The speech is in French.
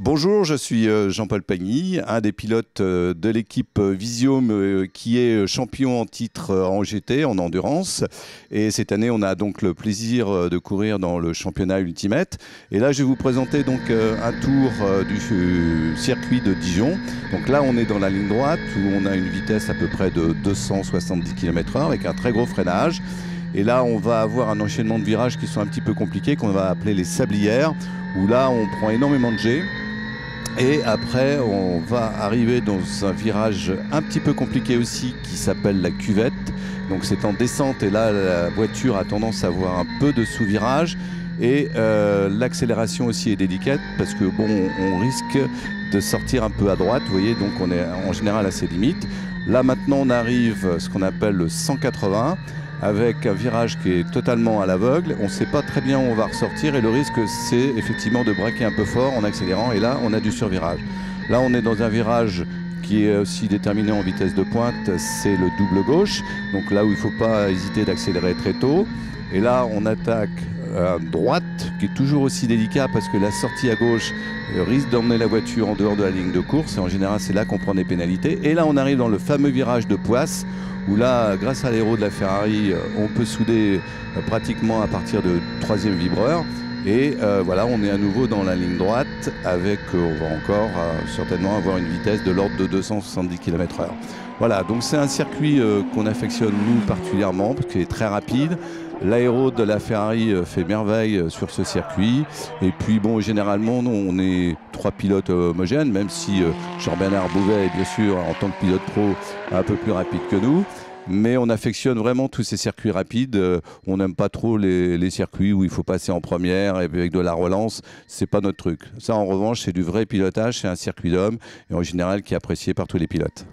Bonjour, je suis Jean-Paul Pagny, un des pilotes de l'équipe Visium qui est champion en titre en GT, en endurance. Et cette année, on a donc le plaisir de courir dans le championnat Ultimate. Et là, je vais vous présenter donc un tour du circuit de Dijon. Donc là, on est dans la ligne droite où on a une vitesse à peu près de 270 km/h avec un très gros freinage. Et là, on va avoir un enchaînement de virages qui sont un petit peu compliqués, qu'on va appeler les sablières, où là, on prend énormément de G. Et après, on va arriver dans un virage un petit peu compliqué aussi qui s'appelle la cuvette. Donc c'est en descente et là, la voiture a tendance à avoir un peu de sous-virage. Et l'accélération aussi est délicate parce que bon, on risque de sortir un peu à droite, vous voyez, donc on est en général à ses limites. Là maintenant, on arrive à ce qu'on appelle le 180 avec un virage qui est totalement à l'aveugle. On ne sait pas très bien où on va ressortir et le risque, c'est effectivement de braquer un peu fort en accélérant. Et là, on a du survirage. Là, on est dans un virage qui est aussi déterminé en vitesse de pointe, c'est le double gauche. Donc là où il ne faut pas hésiter d'accélérer très tôt. Et là, on attaque à droite, qui est toujours aussi délicat parce que la sortie à gauche risque d'emmener la voiture en dehors de la ligne de course. Et en général, c'est là qu'on prend des pénalités. Et là, on arrive dans le fameux virage de Poisse, où là, grâce à l'aéro de la Ferrari, on peut souder pratiquement à partir de troisième vibreur. Et voilà, on est à nouveau dans la ligne droite avec, on va encore certainement avoir une vitesse de l'ordre de 270 km/h. Voilà, donc c'est un circuit qu'on affectionne nous particulièrement parce qu'il est très rapide. L'aéro de la Ferrari fait merveille sur ce circuit. Et puis bon, généralement, nous, on est trois pilotes homogènes, même si Jean-Bernard Bouvet est bien sûr, en tant que pilote pro, un peu plus rapide que nous. Mais on affectionne vraiment tous ces circuits rapides. On n'aime pas trop les circuits où il faut passer en première et avec de la relance. C'est pas notre truc. Ça, en revanche, c'est du vrai pilotage. C'est un circuit d'homme et en général qui est apprécié par tous les pilotes.